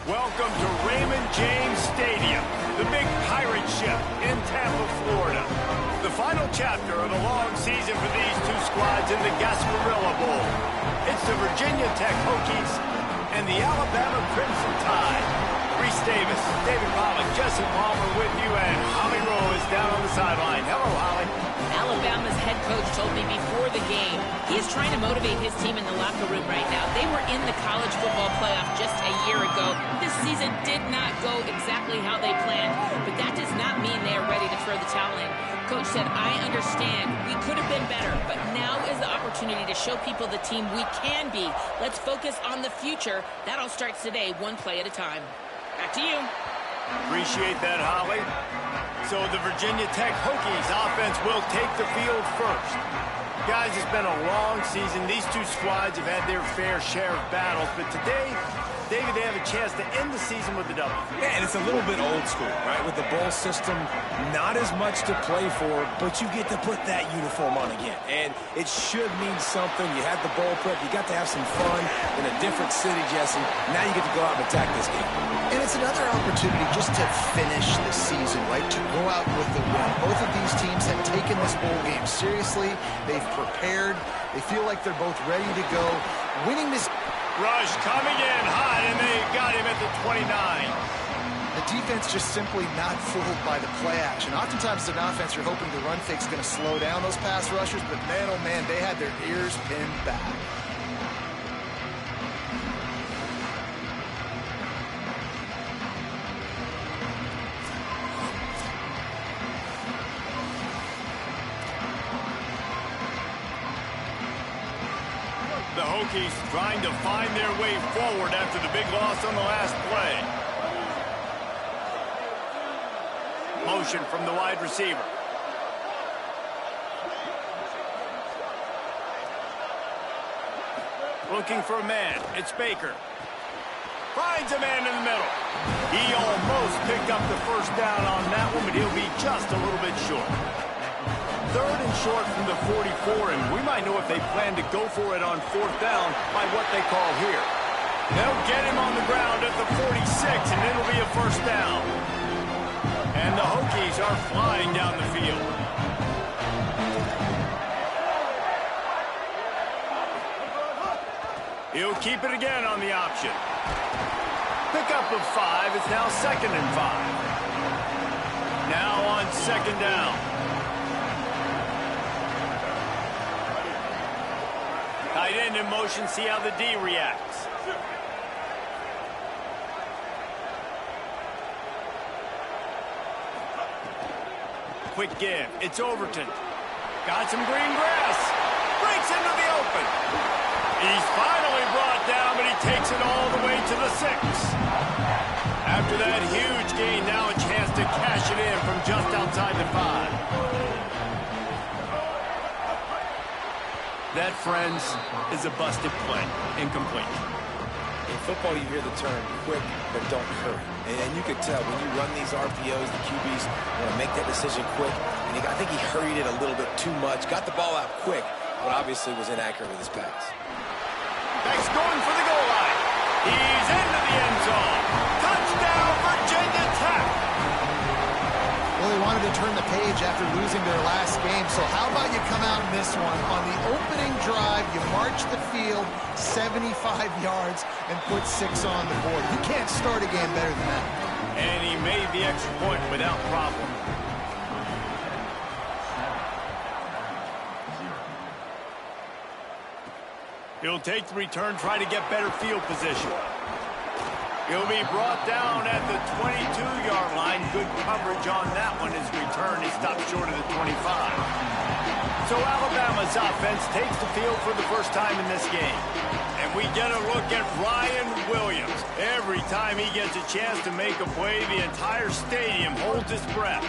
Welcome to Raymond James Stadium, the big pirate ship in Tampa, Florida. The final chapter of a long season for these two squads in the Gasparilla Bowl. It's the Virginia Tech Hokies and the Alabama Crimson Tide. Reese Davis, David Pollock, Jesse Palmer with you, and Holly Rowe is down on the sideline. Hello, Holly. Alabama's head coach told me before the game he is trying to motivate his team in the locker room right now. They were in the college football playoff just a year ago. This season did not go exactly how they planned, but that does not mean they are ready to throw the towel in. Coach said, I understand. We could have been better, but now is the opportunity to show people the team we can be. Let's focus on the future. That all starts today, one play at a time. Back to you. Appreciate that, Holly. So the Virginia Tech Hokies offense will take the field first. Guys, it's been a long season. These two squads have had their fair share of battles, but today, David, they have a chance to end the season with a W. Yeah, and it's a little bit old school, right? With the bowl system, not as much to play for, but you get to put that uniform on again. And it should mean something. You had the bowl prep. You got to have some fun in a different city, Jesse. Now you get to go out and attack this game. And it's another opportunity just to finish the season, right? To go out with the win. Both of these teams have taken this bowl game seriously. They've prepared. They feel like they're both ready to go. Winning this... Rush coming in hot, and they got him at the 29. The defense just simply not fooled by the play action. Oftentimes, as an offense, you're hoping the run fake's going to slow down those pass rushers, but man, oh man, they had their ears pinned back. The Hokies trying to find their way forward after the big loss on the last play. Motion from the wide receiver. Looking for a man. It's Baker. Finds a man in the middle. He almost picked up the first down on that one, but he'll be just a little bit short. Third and short from the 44, and we might know if they plan to go for it on fourth down by what they call here. They'll get him on the ground at the 46, and it'll be a first down. And the Hokies are flying down the field. He'll keep it again on the option. Pickup of 5. It's now 2nd and 5. Now on 2nd down. Tight end in motion, see how the D reacts. Quick give, it's Overton. Got some green grass. Breaks into the open. He's finally brought down, but he takes it all the way to the 6. After that huge gain, now a chance to cash it in from just outside the 5. That, friends, is a busted play. Incomplete. In football, you hear the term quick, but don't hurry. And you could tell when you run these RPOs, the QBs want to make that decision quick. And I think he hurried it a little bit too much. Got the ball out quick, but obviously was inaccurate with his pass. Beck's going for the goal line. He's into the end zone. Touchdown, Virginia Tech. Well, they wanted to turn the page after losing their last game, so how about you come out in this one? On the opening drive, you march the field 75 yards and put 6 on the board. You can't start a game better than that. And he made the extra point without problem. He'll take the return, try to get better field position. He'll be brought down at the 22-yard line. Good coverage on that one. His return, he stopped short of the 25. So Alabama's offense takes the field for the first time in this game. And we get a look at Ryan Williams. Every time he gets a chance to make a play, the entire stadium holds its breath.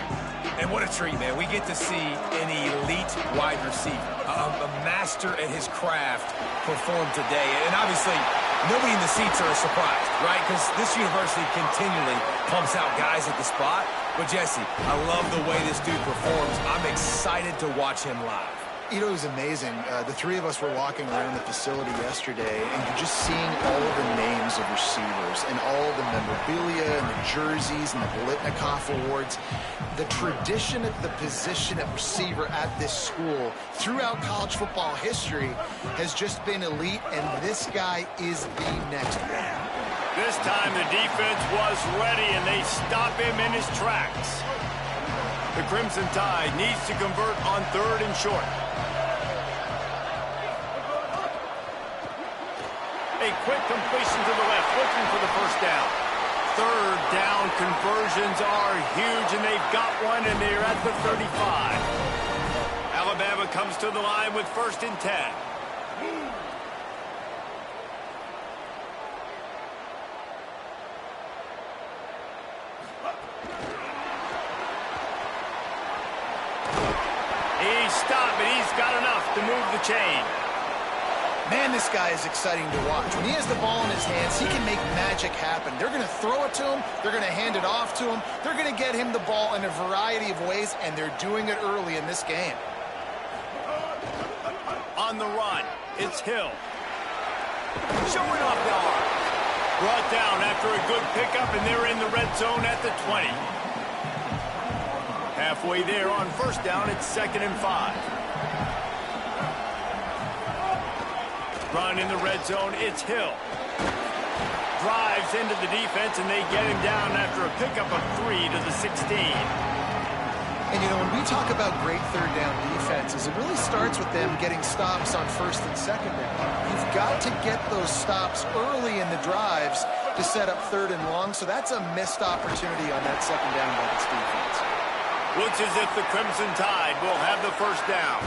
And what a treat, man. We get to see an elite wide receiver, a master at his craft perform today. And obviously, nobody in the seats are surprised, right? Because this university continually pumps out guys at the spot. But, Jesse, I love the way this dude performs. I'm excited to watch him live. You know, it was amazing. The three of us were walking around the facility yesterday, and you're just seeing all of the names of receivers and all the memorabilia and the jerseys and the Bolitnikoff awards. The tradition at the position at receiver at this school throughout college football history has just been elite, and this guy is the next one. This time the defense was ready, and they stop him in his tracks. The Crimson Tide needs to convert on 3rd and short. A quick completion to the left, looking for the first down. 3rd down conversions are huge, and they've got one, and they're at the 35. Alabama comes to the line with 1st and 10. He's stopped, and he's got enough to move the chain. Man, this guy is exciting to watch. When he has the ball in his hands, he can make magic happen. They're going to throw it to him. They're going to hand it off to him. They're going to get him the ball in a variety of ways, and they're doing it early in this game. On the run, it's Hill. Showing off the arm. Brought down after a good pickup, and they're in the red zone at the 20. Halfway there on 1st down, it's 2nd and 5. Run in the red zone, it's Hill. Drives into the defense, and they get him down after a pickup of 3 to the 16. And, you know, when we talk about great 3rd down defenses, it really starts with them getting stops on 1st and 2nd down. You've got to get those stops early in the drives to set up 3rd and long, so that's a missed opportunity on that 2nd down by this defense. Looks as if the Crimson Tide will have the 1st down.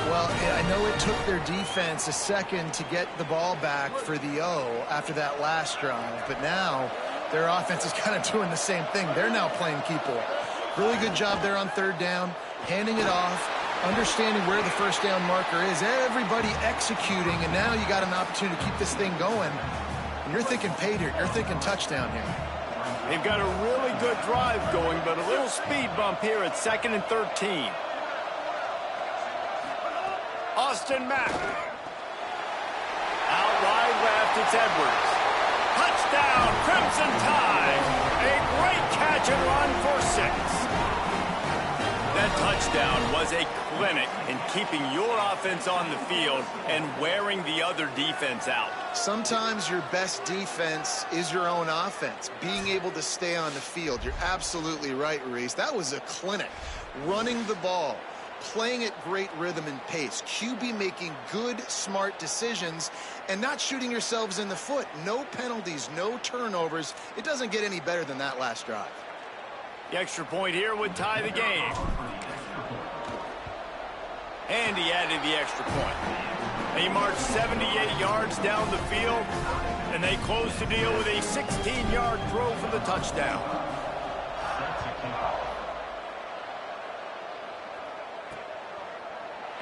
Well, I know it took their defense a second to get the ball back for the O after that last drive, but now their offense is kind of doing the same thing. They're now playing keep ball. Really good job there on 3rd down, handing it off, understanding where the 1st down marker is, everybody executing, and now you got an opportunity to keep this thing going. And you're thinking pay dirt, you're thinking touchdown here. They've got a really good drive going, but a little speed bump here at 2nd and 13. Austin Mack. Out wide left, it's Edwards. Touchdown, Crimson Tide. A great catch and run for 6. That touchdown was a clinic in keeping your offense on the field and wearing the other defense out. Sometimes your best defense is your own offense, being able to stay on the field. You're absolutely right, Reese. That was a clinic. Running the ball, playing at great rhythm and pace, QB making good, smart decisions, and not shooting yourselves in the foot. No penalties, no turnovers. It doesn't get any better than that last drive. The extra point here would tie the game. And he added the extra point. They marched 78 yards down the field, and they closed the deal with a 16-yard throw for the touchdown.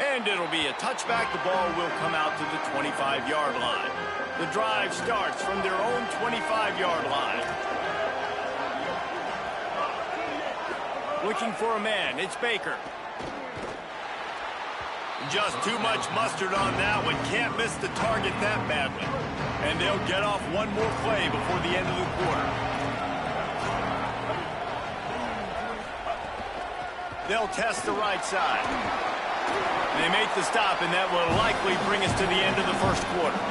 And it'll be a touchback. The ball will come out to the 25-yard line. The drive starts from their own 25-yard line. Looking for a man, it's Baker. Just too much mustard on that one. Can't miss the target that badly. And they'll get off one more play before the end of the quarter. They'll test the right side. They make the stop, and that will likely bring us to the end of the first quarter.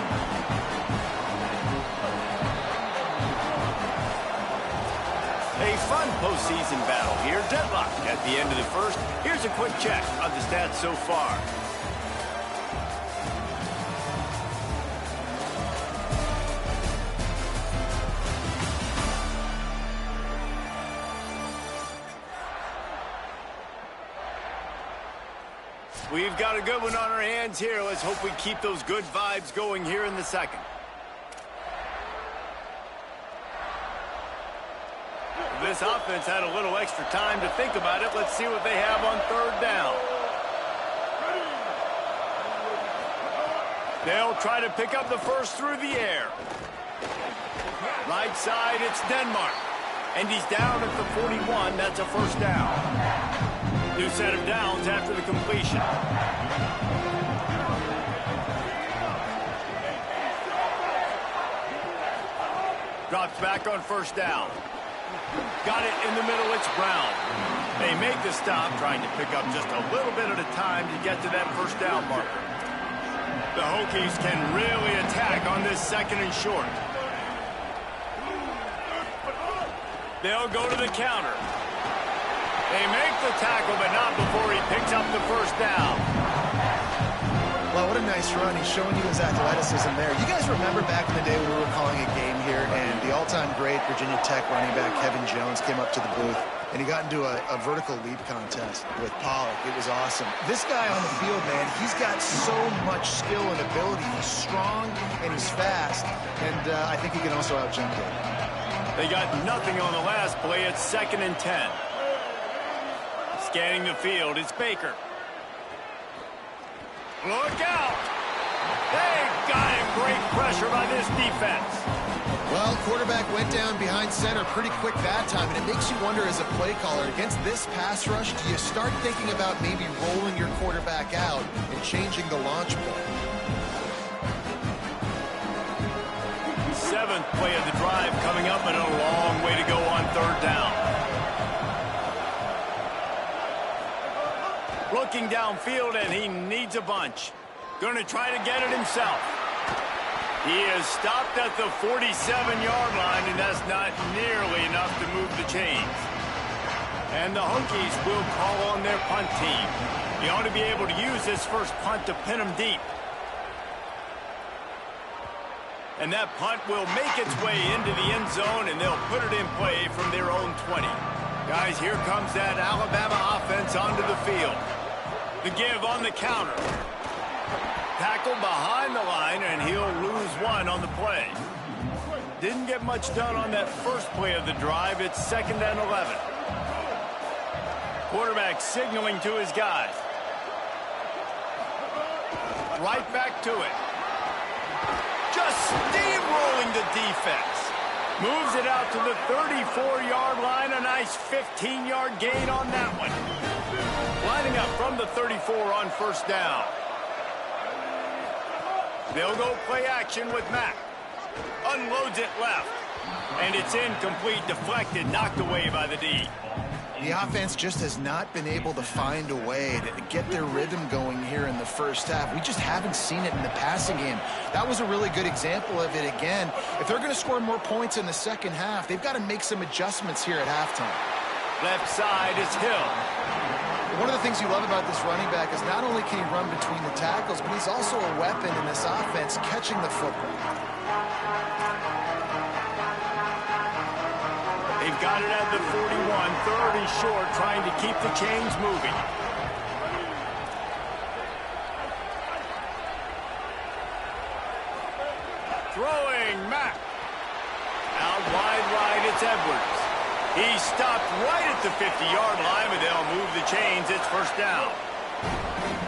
A fun postseason battle here. Deadlock at the end of the first. Here's a quick check of the stats so far. We've got a good one on our hands here. Let's hope we keep those good vibes going here in the second. This offense had a little extra time to think about it. Let's see what they have on 3rd down. They'll try to pick up the first through the air. Right side, it's Denmark. And he's down at the 41. That's a 1st down. New new set of downs after the completion. Drops back on first down. Got it in the middle, it's Brown. They make the stop, trying to pick up just a little bit at a time to get to that first down marker. The Hokies can really attack on this second and short. They'll go to the counter. They make the tackle, but not before he picks up the first down. Well, what a nice run. He's showing you his athleticism there. You guys remember back in the day when we were calling a game here, and the all-time great Virginia Tech running back Kevin Jones came up to the booth, and he got into a vertical leap contest with Pollock. It was awesome. This guy on the field, man, he's got so much skill and ability. He's strong and he's fast, and I think he can also out-jump it. They got nothing on the last play. It's 2nd and 10. Scanning the field, it's Baker. Look out! They got him. Great pressure by this defense. Well, quarterback went down behind center pretty quick that time, and it makes you wonder as a play caller, against this pass rush, do you start thinking about maybe rolling your quarterback out and changing the launch play? 7th play of the drive coming up, and a long way to go on 3rd down. Looking downfield, and he needs a bunch. Going to try to get it himself. He is stopped at the 47-yard line, and that's not nearly enough to move the chains. And the Hokies will call on their punt team. He ought to be able to use this first punt to pin him deep. And that punt will make its way into the end zone, and they'll put it in play from their own 20. Guys, here comes that Alabama offense onto the field. The give on the counter. Tackle behind the line, and he'll lose one on the play. Didn't get much done on that first play of the drive. It's 2nd and 11. Quarterback signaling to his guys. Right back to it. Just steamrolling the defense. Moves it out to the 34-yard line. A nice 15-yard gain on that one. Lining up from the 34 on first down. They'll go play action with Mack. Unloads it left. And it's incomplete, deflected, knocked away by the D. The offense just has not been able to find a way to get their rhythm going here in the first half. We just haven't seen it in the passing game. That was a really good example of it again. If they're going to score more points in the second half, they've got to make some adjustments here at halftime. Left side is Hill. One of the things you love about this running back is not only can he run between the tackles, but he's also a weapon in this offense, catching the football. They've got it at the 41, 3rd and short, trying to keep the chains moving. Throwing Mack. Out wide right, it's Edwards. He stopped right at the 50-yard line, but they'll move the chains. It's first down.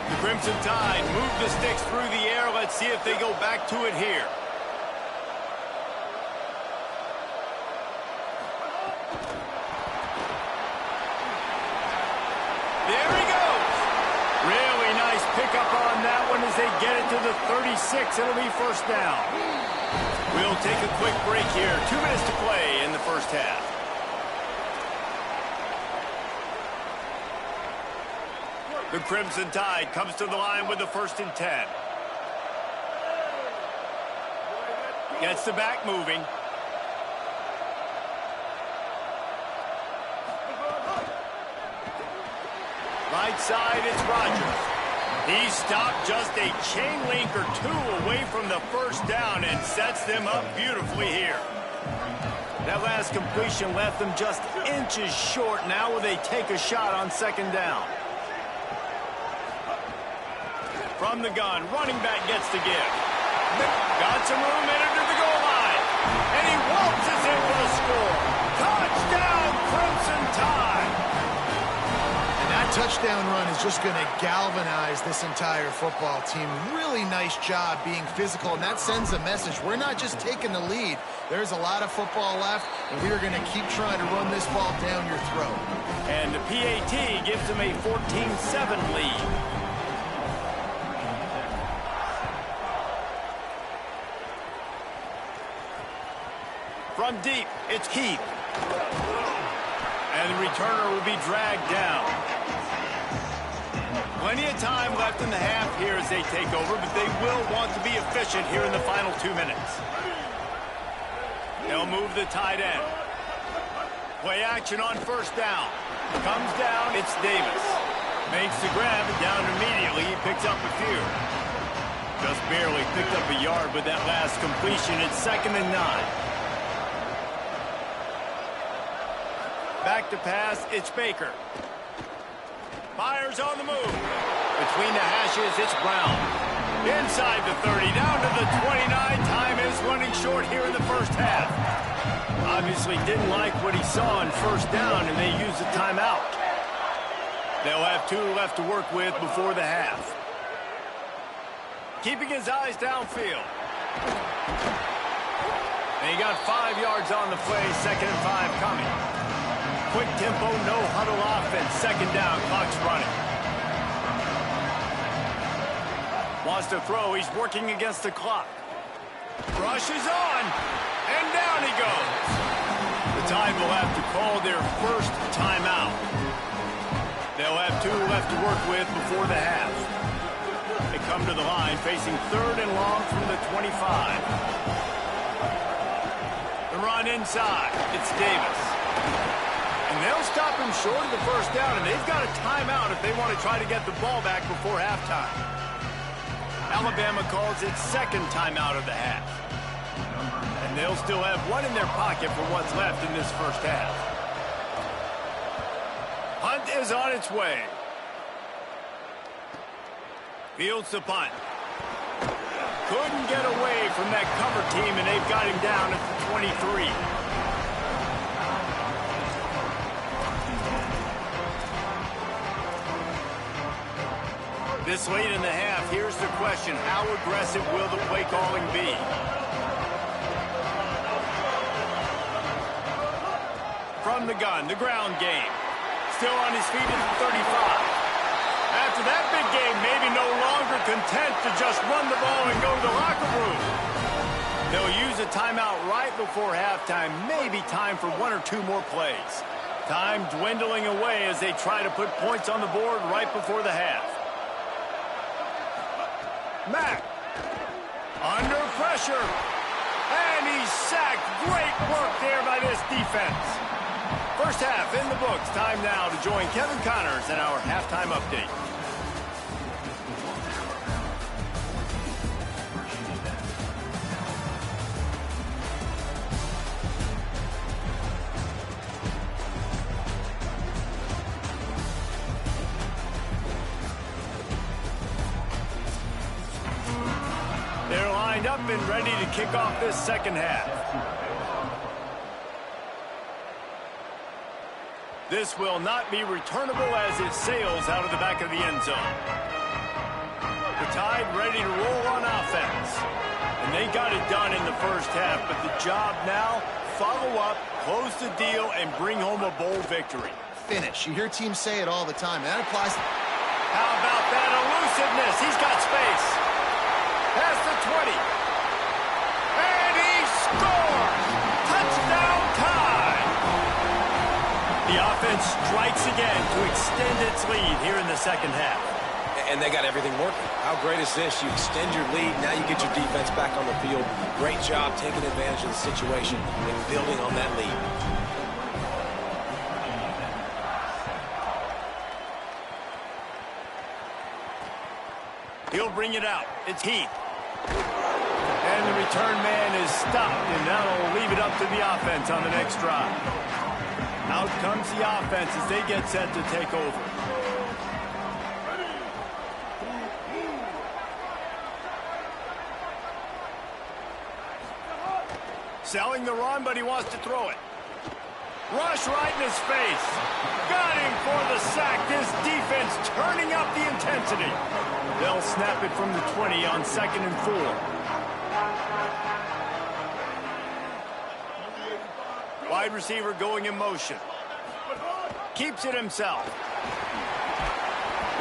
The Crimson Tide move the sticks through the air. Let's see if they go back to it here. There he goes. Really nice pickup on that one as they get it to the 36. It'll be first down. We'll take a quick break here. 2 minutes to play in the first half. The Crimson Tide comes to the line with the 1st and 10. Gets the back moving. Right side, it's Rogers. He stopped just a chain link or two away from the first down and sets them up beautifully here. That last completion left them just inches short. Now will they take a shot on 2nd down? From the gun, running back gets the give. Got some room, entered to the goal line. And he waltzes in for the score. Touchdown, Crimson Tide. And that touchdown run is just going to galvanize this entire football team. Really nice job being physical, and that sends a message. We're not just taking the lead. There's a lot of football left, and we are going to keep trying to run this ball down your throat. And the PAT gives them a 14-7 lead. From deep, it's Keith. And the returner will be dragged down. Plenty of time left in the half here as they take over, but they will want to be efficient here in the final 2 minutes. They'll move the tight end. Play action on first down. Comes down, it's Davis. Makes the grab and down immediately. He picks up a few. Just barely picked up a yard with that last completion. It's 2nd and 9. Back to pass, it's Baker. Fires on the move. Between the hashes, it's Brown. Inside the 30, down to the 29. Time is running short here in the first half. Obviously didn't like what he saw on first down, and they used a timeout. They'll have 2 left to work with before the half. Keeping his eyes downfield. And he got 5 yards on the play, 2nd and 5 coming. Quick tempo, no huddle offense. 2nd down, clock's running. Wants to throw, he's working against the clock. Rush is on, and down he goes. The Tide will have to call their first timeout. They'll have 2 left to work with before the half. They come to the line, facing 3rd and long from the 25. The run inside, it's Davis. And they'll stop him short of the first down, and they've got a timeout if they want to try to get the ball back before halftime. Alabama calls its 2nd timeout of the half. And they'll still have 1 in their pocket for what's left in this first half. Hunt is on its way. Fields the punt. Couldn't get away from that cover team, and they've got him down at the 23. This late in the half, here's the question. How aggressive will the play calling be? From the gun, the ground game. Still on his feet at the 35. After that big game, maybe no longer content to just run the ball and go to the locker room. They'll use a timeout right before halftime. Maybe time for 1 or 2 more plays. Time dwindling away as they try to put points on the board right before the half. Mack, under pressure, and he's sacked. Great work there by this defense. First half in the books. Time now to join Kevin Connors in our halftime update. Up and ready to kick off this second half. This will not be returnable as it sails out of the back of the end zone. The Tide ready to roll on offense. And they got it done in the first half, but the job now, follow up, close the deal, and bring home a bowl victory. Finish. You hear teams say it all the time. That applies. How about that elusiveness? He's got space. Past the 20. And he scores! Touchdown Tide! The offense strikes again to extend its lead here in the second half. And they got everything working. How great is this? You extend your lead, now you get your defense back on the field. Great job taking advantage of the situation and building on that lead. He'll bring it out. It's Heath. And the return man is stopped, and that'll leave it up to the offense on the next drive. Out comes the offense as they get set to take over. Selling the run, but he wants to throw it. Rush right in his face. Got him for the sack. This defense He's turning up the intensity. They'll snap it from the 20 on 2nd and 4. Wide receiver going in motion. Keeps it himself.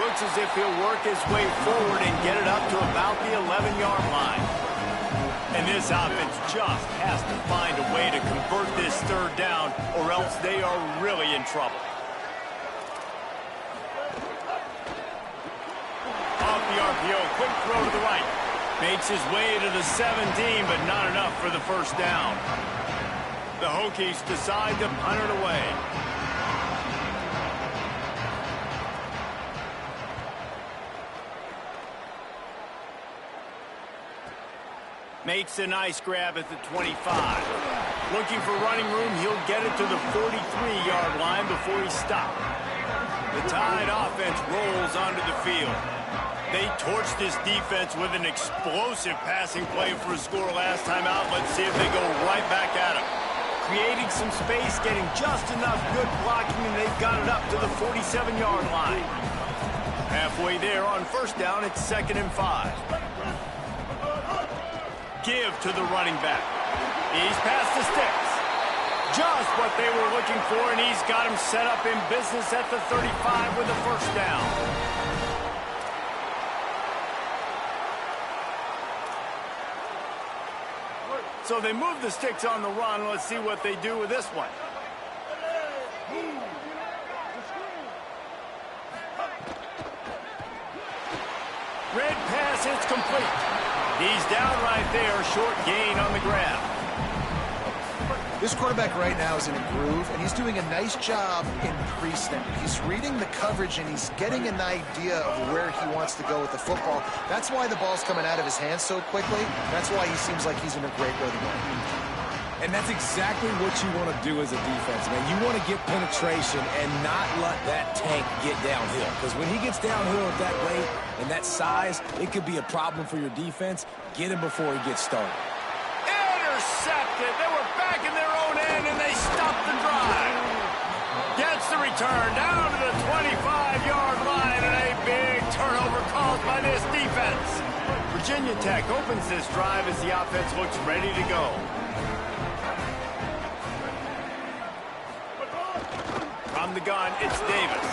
Looks as if he'll work his way forward and get it up to about the 11-yard line. And this offense just has to find a way to convert this 3rd down, or else they are really in trouble. Off the RPO, quick throw to the right. Makes his way to the 17, but not enough for the 1st down. The Hokies decide to punt it away. Makes a nice grab at the 25. Looking for running room, he'll get it to the 43-yard line before he's stopped. The Tide offense rolls onto the field. They torched this defense with an explosive passing play for a score last time out. Let's see if they go right back at him. Creating some space, getting just enough good blocking, and they've got it up to the 47-yard line. Halfway there on 1st down, it's 2nd and 5. Give to the running back. He's past the sticks. Just what they were looking for, and he's got him set up in business at the 35 with a 1st down. So they move the sticks on the run. Let's see what they do with this one. Red pass, it's complete. He's down right there, short gain on the grab. This quarterback right now is in a groove, and he's doing a nice job in pre-snap. He's reading the coverage, and he's getting an idea of where he wants to go with the football. That's why the ball's coming out of his hands so quickly. That's why he seems like he's in a great rhythm. And that's exactly what you want to do as a defense, man. You want to get penetration and not let that tank get downhill. Because when he gets downhill at that weight and that size, it could be a problem for your defense. Get him before he gets started. Intercepted. They were back in their own end, and they stopped the drive. Gets the return down to the 25-yard line, and a big turnover caused by this defense. Virginia Tech opens this drive as the offense looks ready to go. From the gun, it's Davis.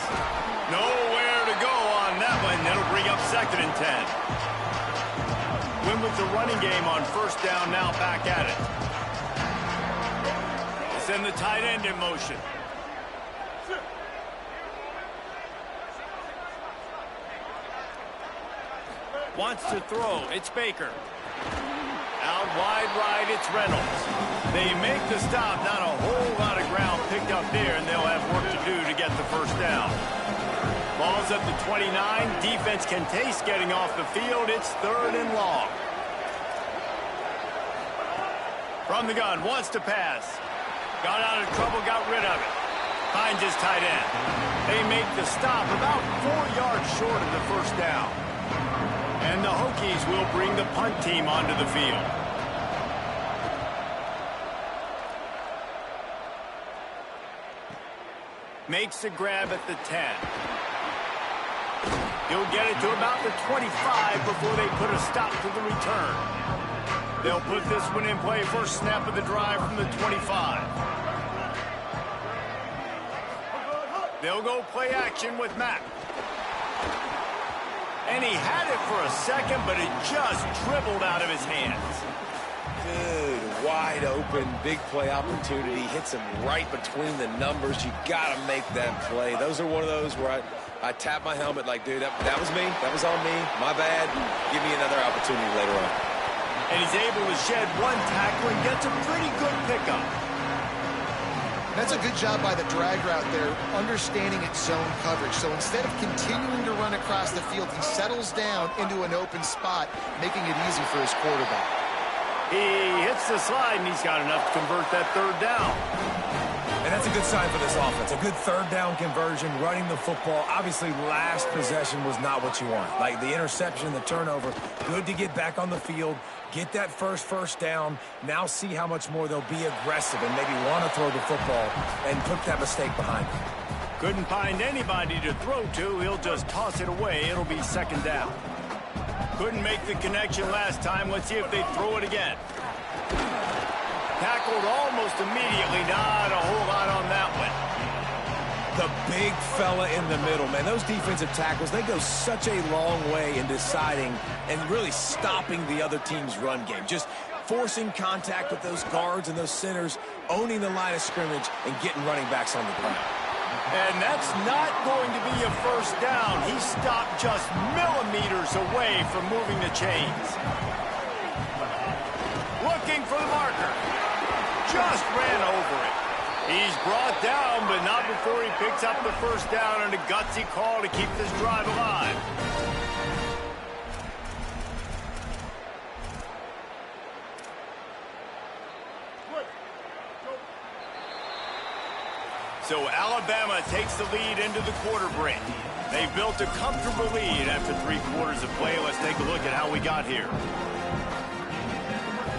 Nowhere to go on that one. That'll bring up 2nd and 10. Win with the running game on 1st down, now back at it. They send the tight end in motion. Wants to throw, it's Baker. Out wide right, it's Reynolds. They make the stop, not a whole lot of ground picked up there, and they'll have work to do to get the 1st down. Ball's at the 29. Defense can taste getting off the field. It's 3rd and long. From the gun, wants to pass. Got out of trouble, got rid of it. Finds his tight end. They make the stop about 4 yards short of the 1st down. And the Hokies will bring the punt team onto the field. Makes the grab at the 10. He'll get it to about the 25 before they put a stop to the return. They'll put this one in play, first snap of the drive from the 25. They'll go play action with Mack. And he had it for a second, but it just dribbled out of his hands. Good, wide open, big play opportunity. Hits him right between the numbers. You got to make that play. Those are one of those where I tap my helmet like, dude, that was me. That was on me. My bad. Give me another opportunity later on. And he's able to shed one tackle and gets a pretty good pickup. That's a good job by the drag route there, understanding its zone coverage. So instead of continuing to run across the field, he settles down into an open spot, making it easy for his quarterback. He hits the slide, and he's got enough to convert that 3rd down. And that's a good sign for this offense. A good 3rd down conversion, running the football. Obviously, last possession was not what you want. Like the interception, the turnover. Good to get back on the field, get that first down. Now see how much more they'll be aggressive and maybe want to throw the football and put that mistake behind them. Couldn't find anybody to throw to. He'll just toss it away. It'll be second down. Couldn't make the connection last time. Let's see if they throw it again. Tackled almost immediately. Not a whole lot on that one. The big fella in the middle, man. Those defensive tackles, they go such a long way in deciding and really stopping the other team's run game. Just forcing contact with those guards and those centers, owning the line of scrimmage, and getting running backs on the ground. And that's not going to be a first down. He stopped just millimeters away from moving the chains. Looking for the marker. Just ran over it. He's brought down, but not before he picks up the first down and a gutsy call to keep this drive alive. So Alabama takes the lead into the quarter break. They've built a comfortable lead after 3 quarters of play. Let's take a look at how we got here.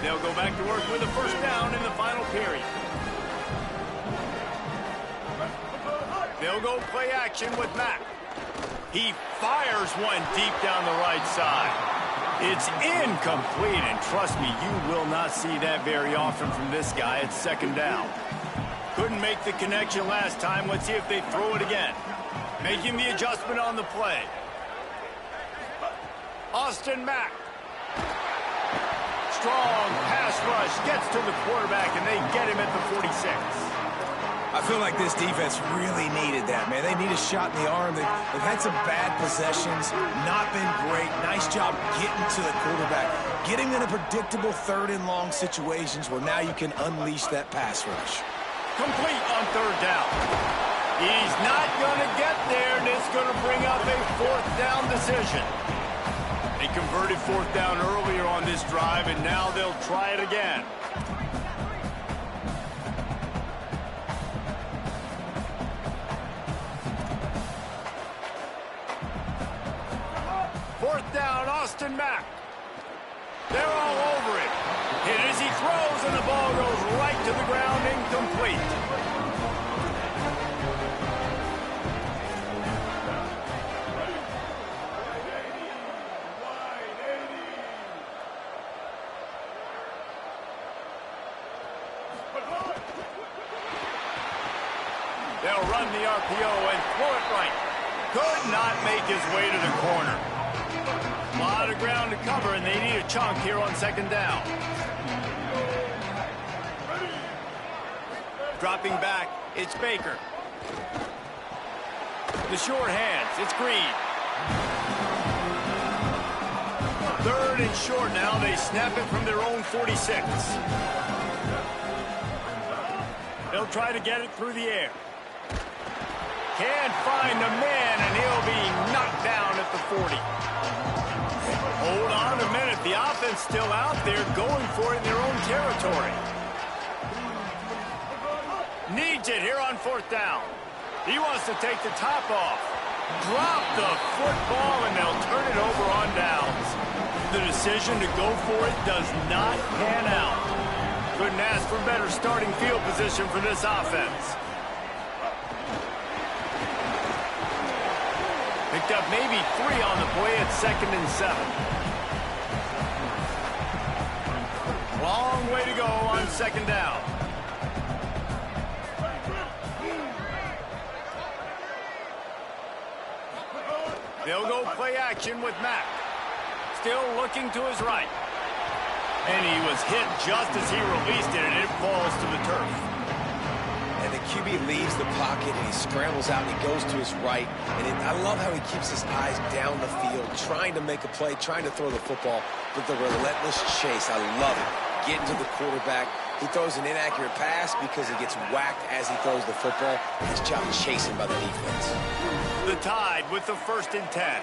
They'll go back to work with a first down in the final period. They'll go play action with Mack. He fires one deep down the right side. It's incomplete, and trust me, you will not see that very often from this guy. It's second down. Couldn't make the connection last time. Let's see if they throw it again. Making the adjustment on the play. Austin Mack. Strong pass rush. Gets to the quarterback, and they get him at the 46. I feel like this defense really needed that, man. They need a shot in the arm. They've had some bad possessions, not been great. Nice job getting to the quarterback, getting in a predictable 3rd and long situations where now you can unleash that pass rush. Complete on 3rd down. He's not going to get there, and it's going to bring up a 4th down decision. They converted 4th down earlier on this drive, and now they'll try it again. Austin Mack. They're all over it. Hit as he throws, and the ball goes right to the ground, incomplete. They'll run the RPO and throw it right. Could not make his way to the corner. A lot of ground to cover, and they need a chunk here on second down. Dropping back, it's Baker. The short hands, it's Green. 3rd and short now. They snap it from their own 46. They'll try to get it through the air. Can't find the man, and he'll be knocked down at the 40. Hold on a minute. The offense still out there going for it in their own territory. Needs it here on 4th down. He wants to take the top off. Drop the football, and they'll turn it over on downs. The decision to go for it does not pan out. Couldn't ask for better starting field position for this offense. Picked up maybe 3 on the play at 2nd and 7. Long way to go on second down. They'll go play action with Mack. Still looking to his right. And he was hit just as he released it, and it falls to the turf. And the QB leaves the pocket, and he scrambles out, and he goes to his right. And I love how he keeps his eyes down the field, trying to make a play, trying to throw the football with the relentless chase. I love it. Getting to the quarterback. He throws an inaccurate pass because he gets whacked as he throws the football. His job is chasing by the defense. The Tide with the 1st and 10.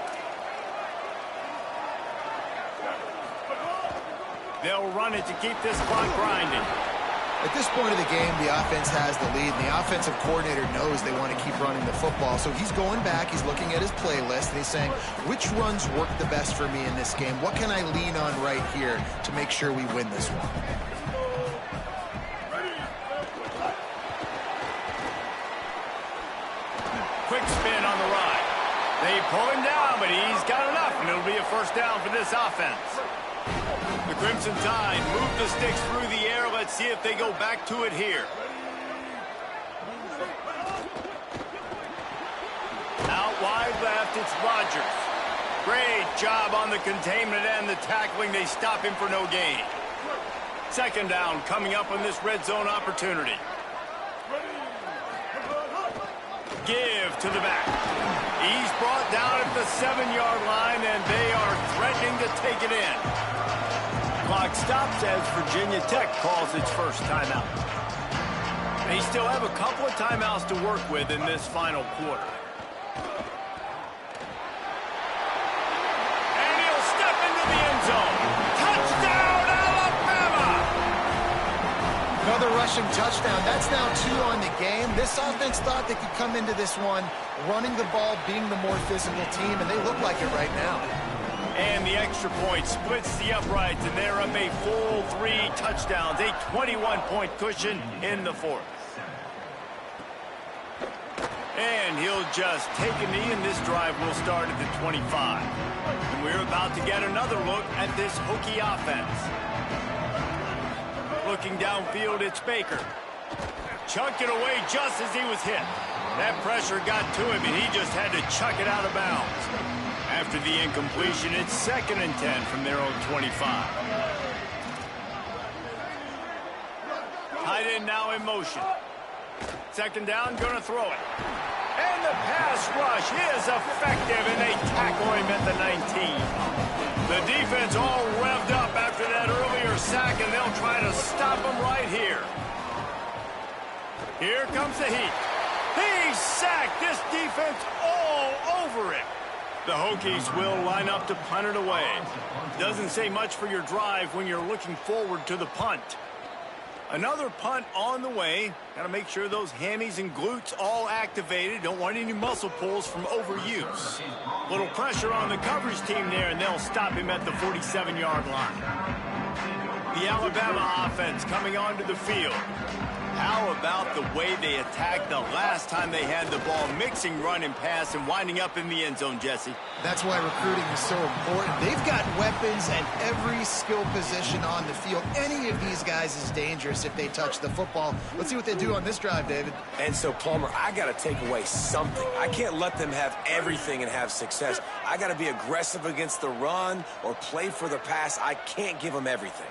They'll run it to keep this clock grinding. At this point of the game, the offense has the lead, and the offensive coordinator knows they want to keep running the football. So he's going back, he's looking at his playlist, and he's saying, which runs work the best for me in this game? What can I lean on right here to make sure we win this one? backspin on the ride. They pull him down, but he's got enough, and it'll be a first down for this offense. The Crimson Tide move the sticks through the air. Let's see if they go back to it here. Out wide left, it's Rodgers. Great job on the containment and the tackling. They stop him for no gain. Second down coming up on this red zone opportunity. Give to the back. He's brought down at the 7-yard line, and they are threatening to take it in. Clock stops as Virginia Tech calls its first timeout. They still have a couple of timeouts to work with in this final quarter. And he'll step into the end zone. Touchdown, Alabama! Another rushing touchdown. That's now 2 on the game. This offense thought they could come into this one running the ball, being the more physical team, and they look like it right now. And the extra point splits the uprights, and they're up a full 3 touchdowns, a 21-point cushion in the fourth. And he'll just take a knee, and this drive will start at the 25. And we're about to get another look at this Hokie offense. Looking downfield, it's Baker. Chucked it away just as he was hit. That pressure got to him, and he just had to chuck it out of bounds. After the incompletion, it's 2nd and 10 from their own 25. Tight end now in motion. Second down, gonna throw it. And the pass rush is effective, and they tackle him at the 19. The defense all revved up after that earlier sack, and they'll try to stop him right here. Here comes the heat. He's sacked. This defense all over it. The Hokies will line up to punt it away. Doesn't say much for your drive when you're looking forward to the punt. Another punt on the way. Got to make sure those hammies and glutes all activated. Don't want any muscle pulls from overuse. Little pressure on the coverage team there, and they'll stop him at the 47-yard line. The Alabama offense coming onto the field. How about the way they attacked the last time they had the ball, mixing run and pass and winding up in the end zone, Jesse? That's why recruiting is so important. They've got weapons at every skill position on the field. Any of these guys is dangerous if they touch the football. Let's see what they do on this drive, David. And so, Palmer, I got to take away something. I can't let them have everything and have success. I got to be aggressive against the run or play for the pass. I can't give them everything.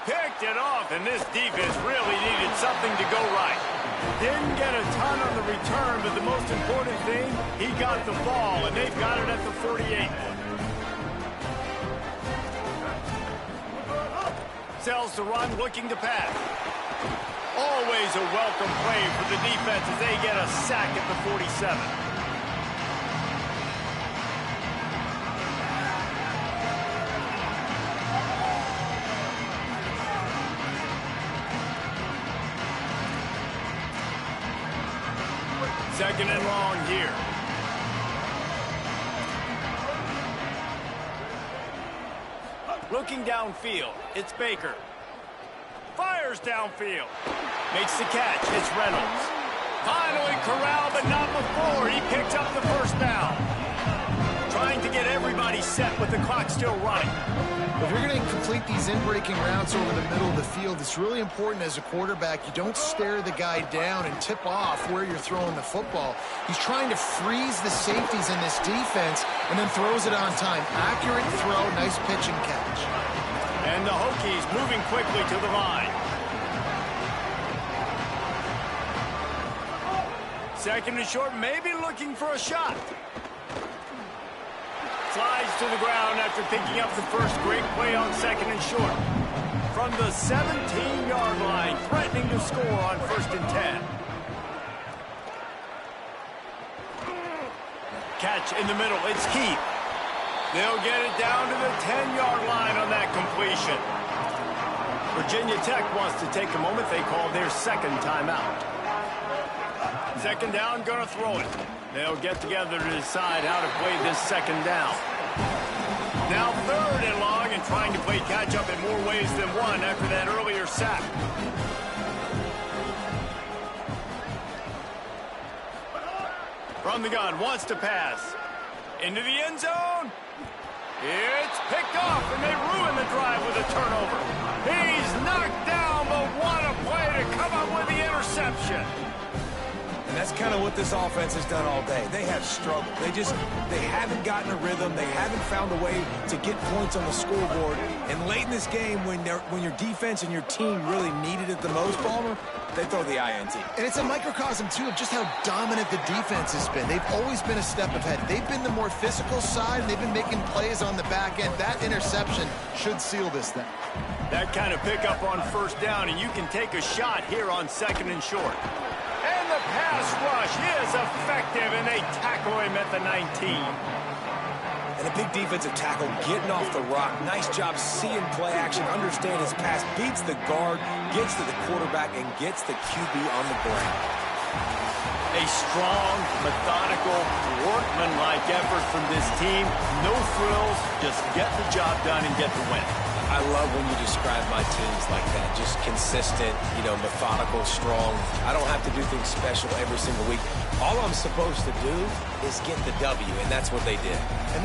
Picked it off, and this defense really needed something to go right. Didn't get a ton on the return, but the most important thing, he got the ball, and they've got it at the 48. Sells to run, looking to pass. Always a welcome play for the defense as they get a sack at the 47. Second and long here. Looking downfield, it's Baker. Fires downfield. Makes the catch, it's Reynolds. Finally corralled, but not before. He picks up the first down. Trying to get everybody set with the clock still running. If you're going to complete these in-breaking routes over the middle of the field, it's really important as a quarterback you don't stare the guy down and tip off where you're throwing the football. He's trying to freeze the safeties in this defense and then throws it on time. Accurate throw, nice pitch and catch. And the Hokies moving quickly to the line. Second and short, maybe looking for a shot. Slides to the ground after picking up the first. Great play on second and short. From the 17-yard line, threatening to score on 1st and 10. Catch in the middle, it's Keith. They'll get it down to the 10-yard line on that completion. Virginia Tech wants to take a moment. They call their second timeout. Second down, gonna throw it. They'll get together to decide how to play this second down. Now 3rd and long, and trying to play catch-up in more ways than one after that earlier sack. From the gun, wants to pass. Into the end zone. It's picked off, and they ruin the drive with a turnover. He's knocked down, but what a play to come up with the interception. And that's kind of what this offense has done all day. They have struggled. They haven't gotten a rhythm. They haven't found a way to get points on the scoreboard. And late in this game, when your defense and your team really needed it the most, Palmer, they throw the INT. And it's a microcosm, too, of just how dominant the defense has been. They've always been a step ahead. They've been the more physical side, and they've been making plays on the back end. That interception should seal this thing. That kind of pickup on first down, and you can take a shot here on 2nd and short. And the pass rush is effective, and they tackle him at the 19. And a big defensive tackle getting off the rock. Nice job seeing play action, understand his pass, beats the guard, gets to the quarterback, and gets the QB on the ground. A strong, methodical, workmanlike effort from this team. No frills, just get the job done and get the win. I love when you describe my teams like that. Just consistent, methodical, strong. I don't have to do things special every single week. All I'm supposed to do is get the W, and that's what they did.